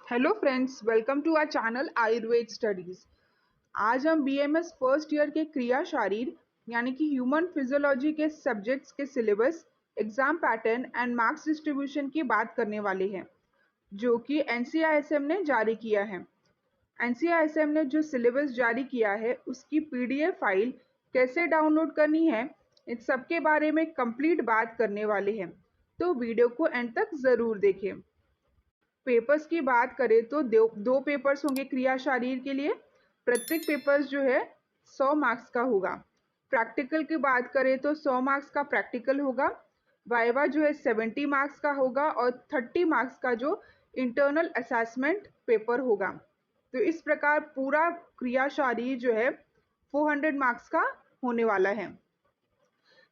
Hello friends, welcome to our channel Ayurveda studies. आज हम BMS first year के क्रिया शारीर यानी कि ह्यूमन फिजियोलॉजी के सब्जेक्ट्स के syllabus, exam pattern and marks distribution की बात करने वाले हैं, जो कि एनसीआईएसएम ने जारी किया है। एनसीआईएसएम ने जो सिलेबस जारी किया है उसकी पीडीएफ फाइल कैसे डाउनलोड करनी है, इन सब के बारे में कंप्लीट बात करने वाले हैं, तो वीडियो को एंड तक ज़रूर देखें। पेपर्स की बात करें तो दो पेपर्स होंगे क्रिया शारीर के लिए। प्रत्येक पेपर्स जो है 100 मार्क्स का होगा। प्रैक्टिकल की बात करें तो 100 मार्क्स का प्रैक्टिकल होगा। वाइवा जो है 70 मार्क्स का होगा और 30 मार्क्स का जो इंटरनल असेसमेंट पेपर होगा। तो इस प्रकार पूरा क्रिया शारीर जो है 400 मार्क्स का होने वाला है।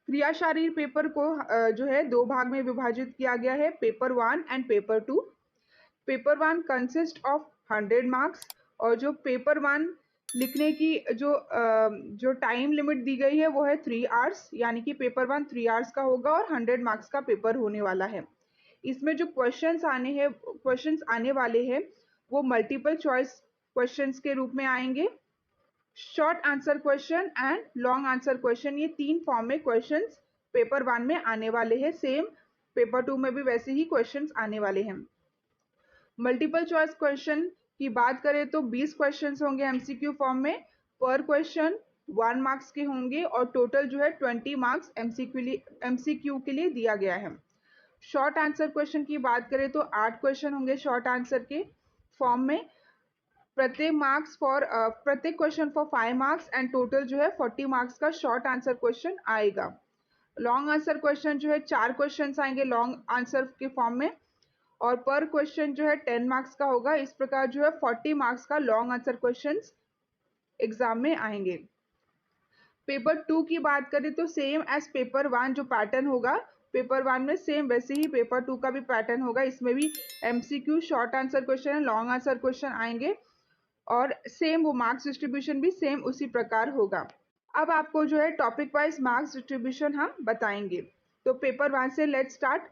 क्रिया शारीर पेपर को जो है दो भाग में विभाजित किया गया है, paper 1 and paper 2। Paper 1 consist of 100 marks और जो पेपर 1 लिखने की जो टाइम लिमिट दी गई है वो है 3 आवर्स, यानी कि पेपर 1 3 आवर्स का होगा और 100 मार्क्स का पेपर होने वाला है। इसमें जो क्वेश्चंस आने वाले हैं वो मल्टीपल चॉइस क्वेश्चंस के रूप में आएंगे। Short answer question and long answer question, ये तीन फॉर्म में क्वेश्चंस पेपर 1 में आने वाले हैं। सेम पेपर 2 में भी वैसे ही क्वेश्चंस आने वाले हैं। मल्टीपल चॉइस क्वेश्चन की बात करें तो 20 क्वेश्चंस होंगे एमसीक्यू फॉर्म में। पर क्वेश्चन 1 मार्क्स के होंगे और टोटल जो है 20 मार्क्स एमसीक्यू के लिए दिया गया है। शॉर्ट आंसर क्वेश्चन की बात करें तो 8 क्वेश्चन होंगे शॉर्ट आंसर के फॉर्म में। प्रत्येक question for 5 marks and total जो है 40 मार्क्स का शॉर्ट आंसर क्वेश्चन आएगा। लॉन्ग आंसर क्वेश्चन जो है 4 क्वेश्चन आएंगे लॉन्ग आंसर के फॉर्म में और पर क्वेश्चन जो है 10 मार्क्स का होगा। इस प्रकार जो है 40 मार्क्स का लॉन्ग आंसर क्वेश्चंस एग्जाम में आएंगे। पेपर 2 की बात करें तो सेम एज पेपर 1 जो पैटर्न होगा, पेपर 1 में सेम वैसे ही पेपर 2 का भी पैटर्न होगा। इसमें भी MCQ, short answer question, long answer question आएंगे और सेम वो मार्क्स डिस्ट्रीब्यूशन भी सेम उसी प्रकार होगा। अब आपको जो है टॉपिक वाइज मार्क्स डिस्ट्रीब्यूशन हम बताएंगे। तो पेपर 1 से लेट स्टार्ट।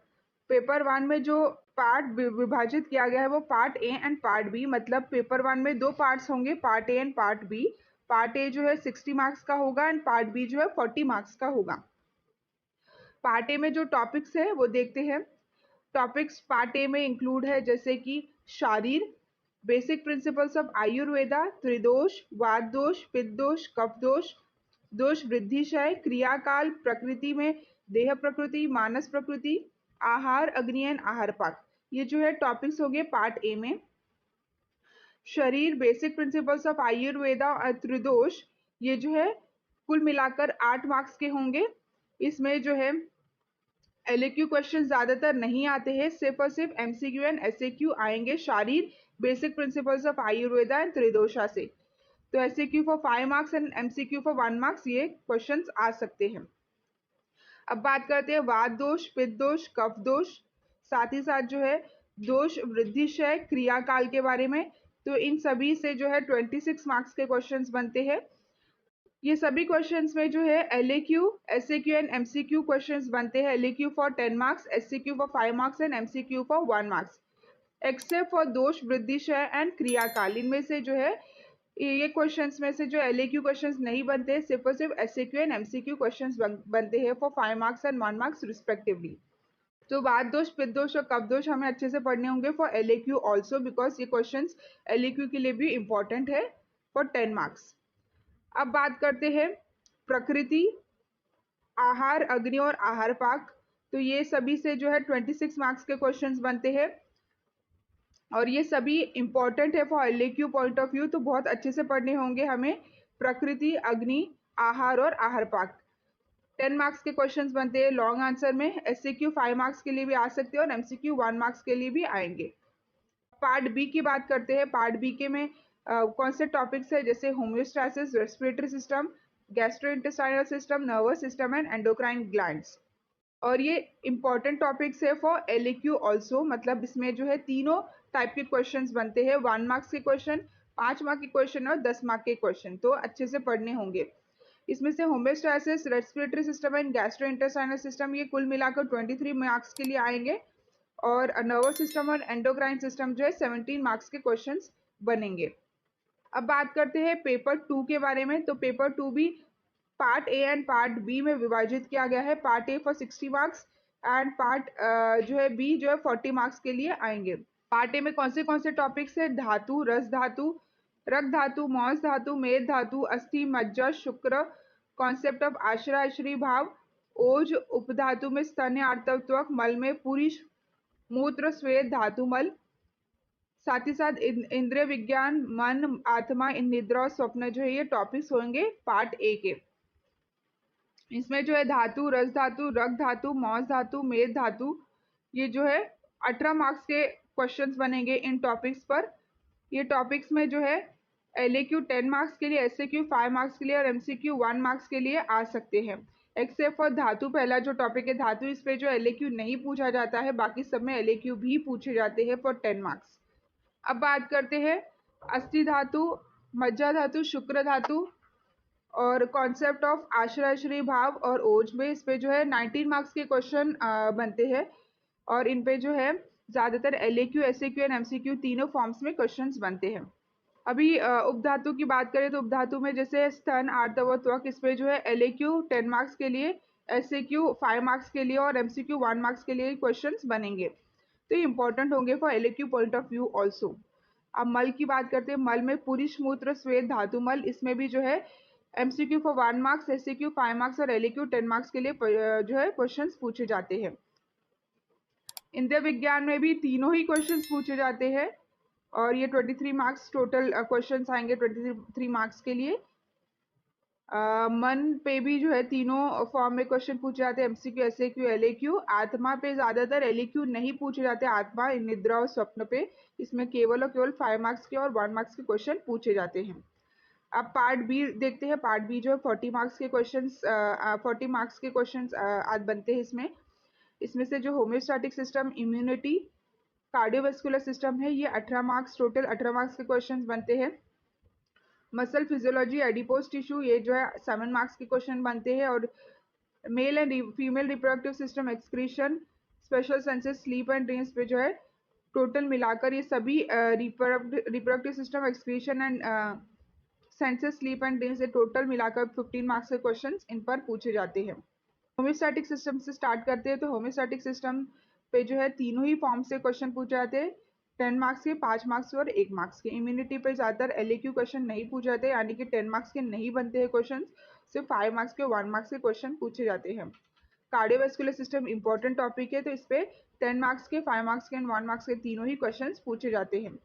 पेपर 1 में जो पार्ट विभाजित किया गया है वो part A and part B, मतलब पेपर 1 में दो पार्ट्स होंगे, part A and part B. Part A जो है 60 मार्क्स का होगा एंड पार्ट बी जो है 40 मार्क्स का होगा। पार्ट ए में जो टॉपिक्स है वो देखते हैं। टॉपिक्स पार्ट ए में इंक्लूड है जैसे कि शारीर, बेसिक प्रिंसिपल्स ऑफ आयुर्वेदा, त्रिदोष, वात दोष, पित्त दोष, कफ दोष, दोष वृद्धि क्षय, क्रियाकाल, प्रकृति में देह प्रकृति, मानस प्रकृति, आहार, अग्नि एंड आहार पाक, ये जो है टॉपिक्स हो गए पार्ट ए में। शरीर, बेसिक प्रिंसिपल्स ऑफ आयुर्वेदा और त्रिदोष, ये जो है कुल मिलाकर 8 मार्क्स के होंगे। इसमें जो है एलएक्यू क्वेश्चन ज्यादातर नहीं आते हैं, सिर्फ और सिर्फ एमसीक्यू एंड एसएक्यू आएंगे शारीर, basic principles of Ayurveda and tridosha से। तो SAQ for 5 marks and MCQ for 1 marks ये क्वेश्चंस आ सकते हैं। अब बात करते हैं वात दोष, पित्त दोष, कफ दोष, साथ ही साथ जो है दोष वृद्धि क्षय, क्रियाकाल के बारे में। तो इन सभी से जो है 26 मार्क्स के क्वेश्चंस बनते हैं। ये सभी क्वेश्चंस में जो है LAQ, SAQ and MCQ questions बनते हैं। LAQ for 10 marks, SAQ for 5 marks and MCQ for 1 marks, except for dosha vriddhi क्षय एंड क्रियाकाल। इनमें से जो है ये क्वेश्चंस में से जो एलएक्यू क्वेश्चंस नहीं बनते, सिर्फ और सिर्फ एसएक्यू एंड एमसीक्यू क्वेश्चंस बनते हैं for 5 marks and 1 marks respectively. तो वात दोष, पित्त दोष और कफ दोष हमें अच्छे से पढ़ने होंगे फॉर एलएक्यू ऑल्सो, बिकॉज ये क्वेश्चंस एलएक्यू के लिए भी इंपॉर्टेंट है फॉर 10 मार्क्स। अब बात करते हैं प्रकृति, आहार, अग्नि और आहार पाक। तो ये सभी से जो है 26 मार्क्स के क्वेश्चंस बनते हैं और ये सभी इंपॉर्टेंट है फॉर एलएक्यू पॉइंट ऑफ व्यू, तो बहुत अच्छे से पढ़ने होंगे हमें। प्रकृति, अग्नि, आहार और आहार पाक 10 मार्क्स के क्वेश्चंस बनते हैं लॉन्ग आंसर में। एससीक्यू 5 मार्क्स के लिए भी आ सकते हैं और एमसीक्यू 1 मार्क्स के लिए भी आएंगे। पार्ट बी की बात करते हैं। पार्ट बी के में कौन से टॉपिक्स है, जैसे homeostasis, respiratory system, gastrointestinal system, nervous system and endocrine glands. और ये इंपॉर्टेंट टॉपिक्स है फॉर एलएक्यू ऑल्सो, मतलब इसमें जो है तीनों टाइप के क्वेश्चंस बनते हैं, 1 मार्क्स के क्वेश्चन, 5 मार्क के क्वेश्चन और 10 मार्क के क्वेश्चन, तो अच्छे से पढ़ने होंगे। इसमें से homeostasis, respiratory system and gastrointestinal system ये कुल मिलाकर 23 मार्क्स के लिए आएंगे और नर्वस सिस्टम और एंडोक्राइन सिस्टम जो है 17 मार्क्स के क्वेश्चंस बनेंगे। अब बात करते हैं पेपर 2 के बारे में। तो पेपर 2 भी part A and part B में विभाजित किया गया है। Part A for 60 marks and part जो है बी जो है 40 मार्क्स के लिए आएंगे। पार्ट ए में कौन से टॉपिक्स है? धातु, रस धातु, रक्त धातु, मौस धातु, मेद धातु, अस्थि, मज्जा, शुक्र, कॉन्सेप्ट ऑफ आश्रय भाव, ओज, उपधातु में स्तन्य, आर्तव, त्वक, मल में पुरुष, मूत्र, स्वेद, धातु मल, साथ ही साथ इंद्रिय विज्ञान, मन, आत्मा, निद्रा और स्वप्न जो है ये टॉपिक्स होंगे पार्ट ए के। इसमें जो है धातु, रस धातु, रक्त धातु, मौस धातु, मेद धातु, ये जो है 18 मार्क्स के क्वेश्चंस बनेंगे इन टॉपिक्स पर। ये टॉपिक्स में जो है LAQ 10 मार्क्स के लिए, SAQ 5 मार्क्स के लिए और MCQ 1 मार्क्स के लिए आ सकते हैं। एक्सेप्ट फॉर धातु, पहला जो टॉपिक है धातु, इस पे जो LAQ नहीं पूछा जाता है, बाकी सब में LAQ भी पूछे जाते हैं फॉर 10 मार्क्स। अब बात करते हैं अस्थि धातु, मज्जा धातु, शुक्र धातु और कॉन्सेप्ट ऑफ आश्रय भाव और ओज में, इस पे जो है 19 मार्क्स के क्वेश्चन बनते हैं और इन पे जो है ज़्यादातर LAQ, SAQ एंड MCQ तीनों फॉर्म्स में क्वेश्चंस बनते हैं। अभी उपधातु की बात करें तो उपधातु में जैसे स्तन, आर्तव, त्वक, इस पे जो है LAQ 10 मार्क्स के लिए, SAQ 5 मार्क्स के लिए और MCQ 1 मार्क्स के लिए क्वेश्चंस बनेंगे। तो ये इंपॉर्टेंट होंगे for LAQ point of view also. अब मल की बात करते हैं। मल में पुरुष, मूत्र, स्वेद, धातु मल, इसमें भी जो है MCQ for 1 marks, SAQ 5 marks और LAQ 10 मार्क्स के लिए जो है क्वेश्चंस पूछे जाते हैं। इंद्रिय विज्ञान में भी तीनों ही क्वेश्चंस पूछे जाते हैं और ये 23 मार्क्स टोटल क्वेश्चंस आएंगे 23 मार्क्स के लिए। मन पे भी जो है तीनों फॉर्म में क्वेश्चन पूछे जाते हैं, MCQ, SAQ, LAQ। आत्मा पे ज़्यादातर LAQ नहीं पूछे जाते, आत्मा, निद्रा और स्वप्न पे इसमें केवल और केवल 5 मार्क्स के और 1 मार्क्स के क्वेश्चन पूछे जाते हैं। अब पार्ट बी देखते हैं। पार्ट बी जो है 40 मार्क्स के क्वेश्चंस आज बनते हैं इसमें। इसमें से जो homeostatic system, immunity, cardiovascular system है, ये 18 मार्क्स, टोटल 18 मार्क्स के क्वेश्चंस बनते हैं। मसल फिजियोलॉजी, एडिपोज टिश्यू, ये जो है 7 मार्क्स के क्वेश्चन बनते हैं और mail and female reproductive system, excretion, special senses, sleep and dreams पे जो है टोटल मिलाकर ये सभी reproductive system, excretion and senses, sleep and dreams, ये टोटल मिलाकर 15 मार्क्स के क्वेश्चंस इन पर पूछे जाते हैं। होम्योस्टैटिक सिस्टम से स्टार्ट करते हैं। तो होम्योस्टैटिक सिस्टम पे जो है तीनों ही फॉर्म से क्वेश्चन पूछे जाते हैं, 10 मार्क्स के, 5 मार्क्स के और 1 मार्क्स के। इम्यूनिटी पे ज़्यादातर LAQ क्वेश्चन नहीं पूछे जाते, यानी कि 10 मार्क्स के नहीं बनते हैं क्वेश्चन, सिर्फ 5 मार्क्स के, 1 मार्क्स के क्वेश्चन पूछे जाते हैं। कार्डियोवास्कुलर सिस्टम इंपॉर्टेंट टॉपिक है, तो इस पे 10 मार्क्स के, 5 मार्क्स के एंड 1 मार्क्स के तीनों ही क्वेश्चन पूछे जाते हैं।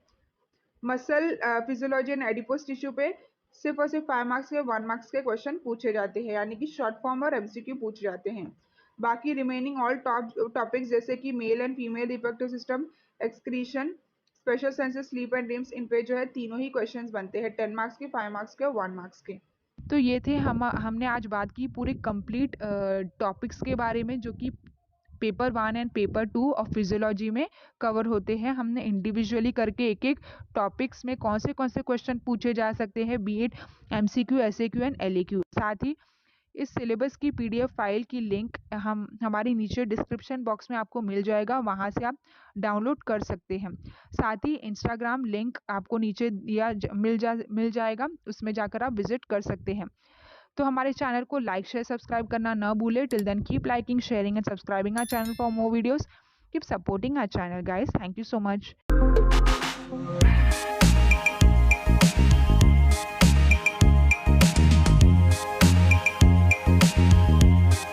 Muscle physiology and adipose tissue पे सिर्फ और सिर्फ 5 मार्क्स के, 1 मार्क्स के क्वेश्चन पूछे जाते हैं, यानी कि शॉर्ट फॉर्म और MCQ पूछे जाते हैं। बाकी रिमेनिंग ऑल टॉपिक्स जैसे कि male and female reproductive system, excretion, special senses, sleep and dreams, इन पे जो है तीनों ही क्वेश्चंस बनते हैं, 10 मार्क्स के, 5 मार्क्स के और 1 मार्क्स के। तो ये थे हमने आज बात की पूरे कंप्लीट टॉपिक्स के बारे में जो कि paper 1 and paper 2 of physiology में कवर होते हैं। हमने इंडिविजुअली करके एक एक टॉपिक्स में कौन से क्वेश्चन पूछे जा सकते हैं, B it MCQ, SAQ and LAQ। साथ ही इस सिलेबस की PDF फाइल की लिंक हमारी नीचे डिस्क्रिप्शन बॉक्स में आपको मिल जाएगा, वहाँ से आप डाउनलोड कर सकते हैं। साथ ही इंस्टाग्राम लिंक आपको नीचे मिल जाएगा, उसमें जाकर आप विजिट कर सकते हैं। तो हमारे चैनल को लाइक, शेयर, सब्सक्राइब करना ना भूले। Till then keep liking, sharing and subscribing our channel for more videos. Keep supporting our channel guys. Thank you so much.